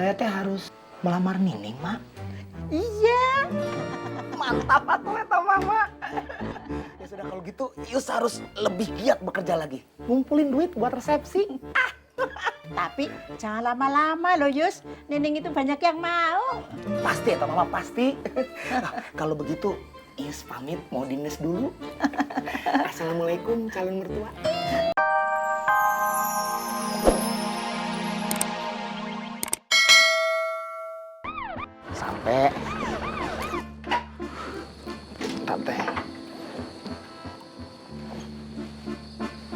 Saya teh harus melamar Nining, Mak. Iya. Mantap atuh eta Mama. Ya sudah kalau gitu, Ius harus lebih giat bekerja lagi. Ngumpulin duit buat resepsi. Tapi jangan lama-lama loh Yus. Nining itu banyak yang mau. Pasti eta Mama, pasti. Nah, kalau begitu, Ius pamit mau dinas dulu. Assalamualaikum calon mertua. Sampai. Teh.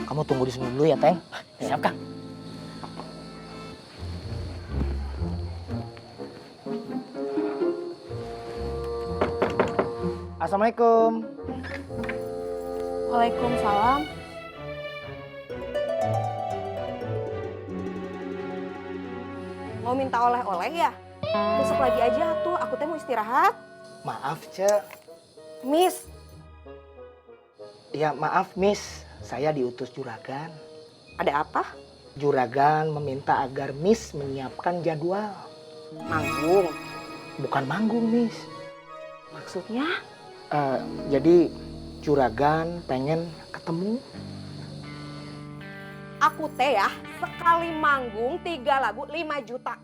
Kamu tunggu di sini dulu ya, Teng. Siap, Kang. Assalamualaikum. Waalaikumsalam. Mau minta oleh-oleh ya? Besok lagi aja tuh, aku teh mau istirahat. Maaf, Cek. Miss, Ya, maaf, Miss. Saya diutus juragan. ada apa? Juragan meminta agar Miss menyiapkan jadwal. Manggung. Bukan manggung, Miss. Maksudnya? Jadi, juragan pengen ketemu. Aku teh ya, sekali manggung 3 lagu 5 juta.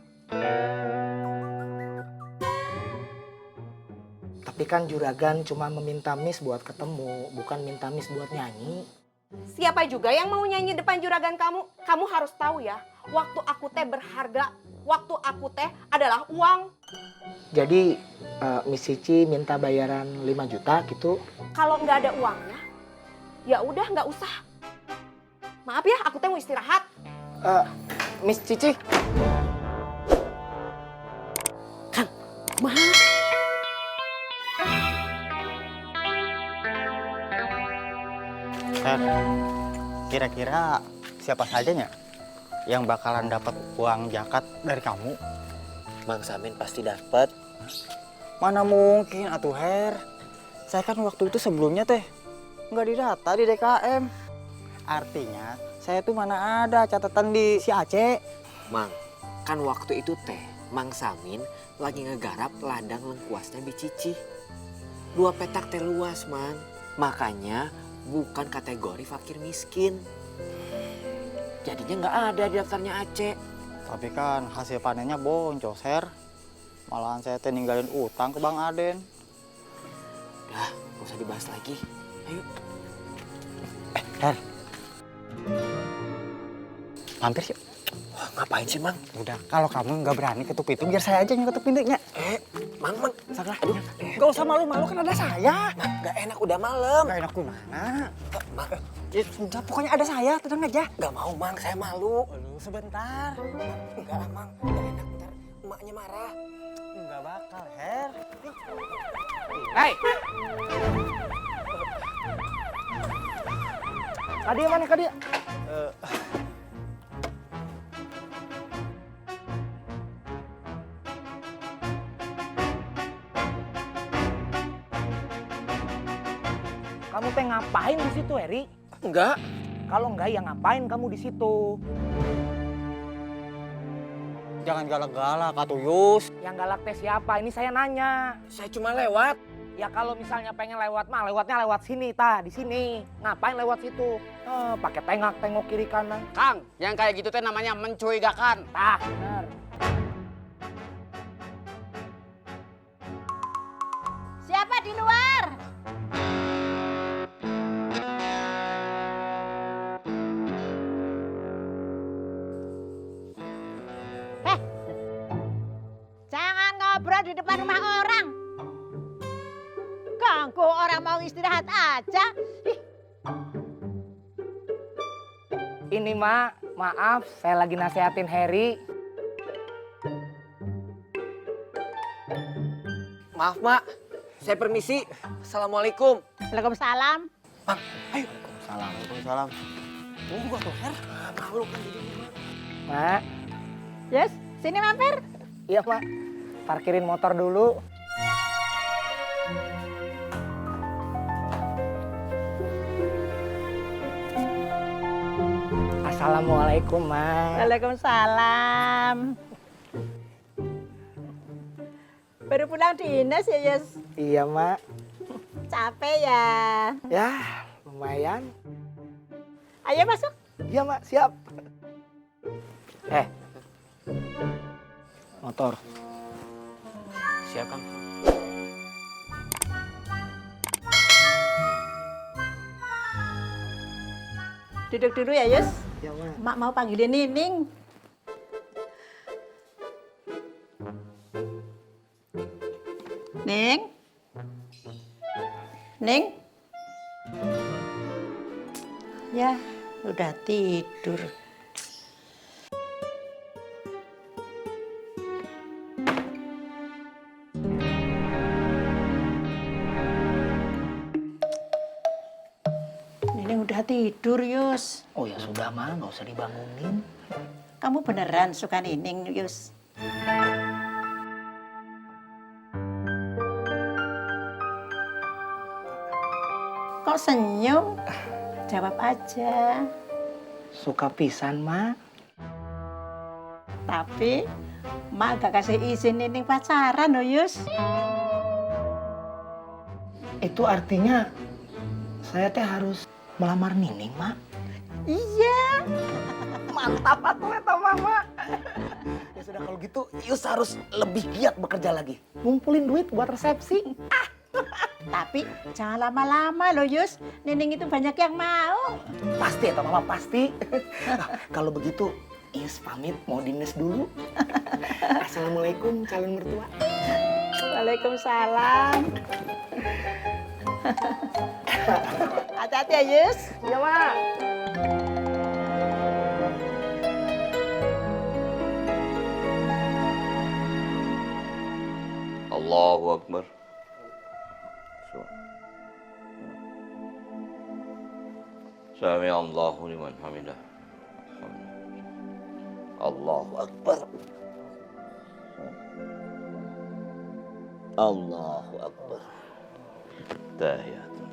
Tapi kan juragan cuma meminta Miss buat ketemu, bukan minta Miss buat nyanyi. Siapa juga yang mau nyanyi depan juragan kamu? Kamu harus tahu ya, waktu aku teh berharga. Waktu aku teh adalah uang. Jadi, Miss Cici minta bayaran 5 juta gitu. Kalau nggak ada uangnya, ya udah nggak usah. Maaf ya, aku teh mau istirahat. Miss Cici. Mahal. Kira-kira siapa sajanya yang bakalan dapat uang zakat dari kamu? Mang Samin pasti dapat. Mana mungkin atuh Her. Saya kan waktu itu sebelumnya teh nggak didata di DKM. Artinya saya tuh mana ada catatan di si Aceh. Mang, kan waktu itu teh Mang Samin lagi ngegarap ladang lengkuasnya Bicici. 2 petak teh luas, Mang. Makanya bukan kategori fakir miskin. Jadinya nggak ada di daftarnya Aceh. Tapi kan hasil panennya boncos Her. Malahan saya teh ninggalin utang ke Bang Aden. Dah, gak usah dibahas lagi. Ayo. Her. Mampir yuk. Wah, ngapain sih, Mang? Udah, kalau kamu nggak berani ketuk pintu, biar saya aja yang ketuk pintunya. Mang. Salah. Aduh, nggak usah malu-malu kan ada saya. Mang, gak enak udah malam. Nggak enak gimana? Mang, Ya sudah, pokoknya ada saya, tenang aja. gak mau, Mang. Saya malu. Aduh, sebentar. Enggak lah, Mang. Gak enak, ntar emaknya marah. Nggak bakal, Her. Hei! Kadia mana, Kadia? Kamu teh ngapain di situ, Eri? Enggak. Kalau enggak, ya ngapain kamu di situ? Jangan galak-galak, Atuh Yus. Yang galak teh siapa? Ini saya nanya. Saya cuma lewat. Ya kalau misalnya pengen lewat mah, lewatnya lewat sini, di sini. Ngapain lewat situ? Pakai tengok kiri kanan. Kang, yang kayak gitu teh namanya mencurigakan. Benar. Siapa di luar? Jangan ngobrol di depan rumah orang. Ganggu orang mau istirahat aja. Ini Mak, maaf saya lagi nasehatin Heri. Maaf, Mak. Saya permisi. Assalamualaikum. Waalaikumsalam. Waalaikumsalam. Tunggu tuh, Her. Malu kan jadi Mak, Yes, sini mampir. iya Mak. Parkirin motor dulu. Assalamualaikum, Mak. Waalaikumsalam. Baru pulang dinas ya, Yus? Iya, Mak. Capek ya? Ya, lumayan. Ayo masuk. Iya, Mak. Siap. Motor. Siap, Kang. Duduk dulu ya, Yus. Iya, Mak. Mak mau panggilin Nining. Ning? Ning? Ya, udah tidur. Nining udah tidur, Yus. Oh ya sudah, Mak. Nggak usah dibangunin. Kamu beneran suka Nining, Yus? Kok senyum? Jawab aja. Suka pisan, Mak. Tapi Mak gak kasih izin Nining pacaran loh, Yus. Itu artinya saya teh harus melamar Nining, Mak. Iya. Mantap atuh eta Mama. Ya sudah kalau gitu, Ius harus lebih giat bekerja lagi. Ngumpulin duit buat resepsi. Tapi jangan lama-lama loh, Yus. Nining itu banyak yang mau. Pasti eta Mama, pasti. Nah, kalau begitu, Ius pamit mau dinas dulu. Assalamualaikum calon mertua. Waalaikumsalam. Hati-hati ya, Yus. Iya, Mak. Allahu Akbar. Sami Allahu liman hamidah. Allahu Akbar. Allahu Akbar. Tahiyatun.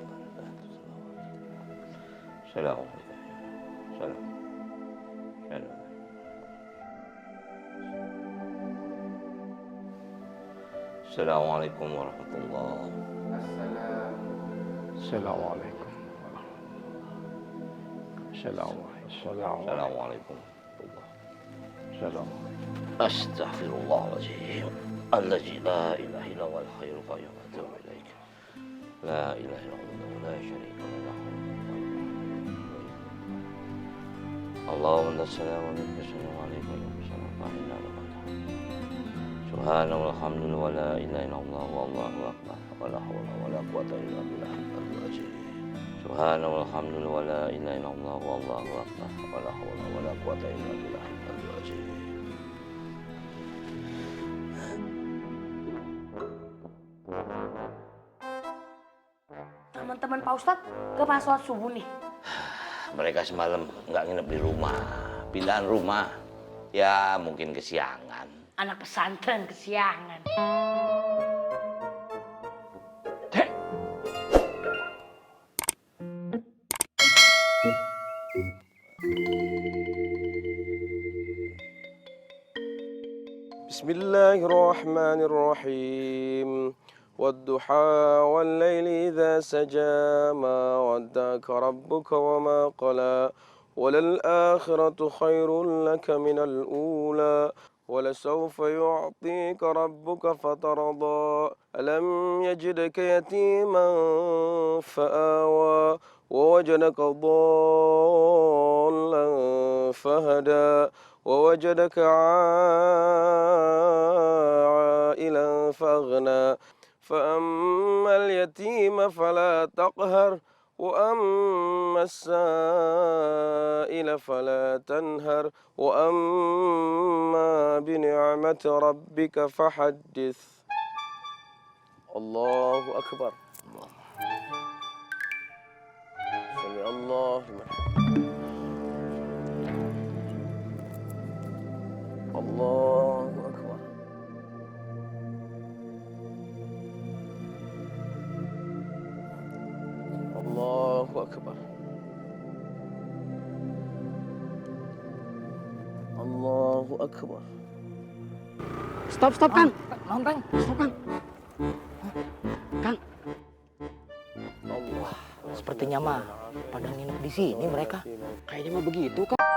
Assalamualaikum. Salam. Salam. Assalamualaikum warahmatullahi wabarakatuh. Assalamualaikum. Assalamualaikum. Salam. Astaghfirullahaladzim. Alladzi la ilaha illa huwal hayyul qayyum. Atubu ilaik. La ilaha illallah la syarika lahu. Allahumma shalli wa sallim alaihi wa sallam. Subhanallah walhamdulillah wa la ilaha illallah wallahu akbar. Wa la hawla wa la quwwata illa billah. Subhanallah walhamdulillah wa la ilaha illallah wallahu akbar. Wa la hawla wa la quwwata illa billah. Teman-teman Pak Ustadz gak pas sholat subuh nih. Mereka semalam nggak nginep di rumah, pindahan rumah. Ya mungkin kesiangan. Anak pesantren kesiangan. Bismillahirrahmanirrahim. والضحى والليل إذا سجى ما ودعك ربك وما قلى وللآخرة خير لك من الأولى ولسوف يعطيك ربك فترضى ألم يجدك يتيما فآوى ووجدك ضالا فهدى ووجدك عائلا فأغنى فأما اليتيم فلا تقهر وأما السائل فلا تنهر وأما بنعمة ربك فحدث. الله أكبر. سمع الله لمن الله أكبر. الله أكبر. الله أكبر. Stop, Kang. Naon, Tang? Kang, Allah. sepertinya mah pada nginep di sini mereka. Kayaknya mah begitu kan.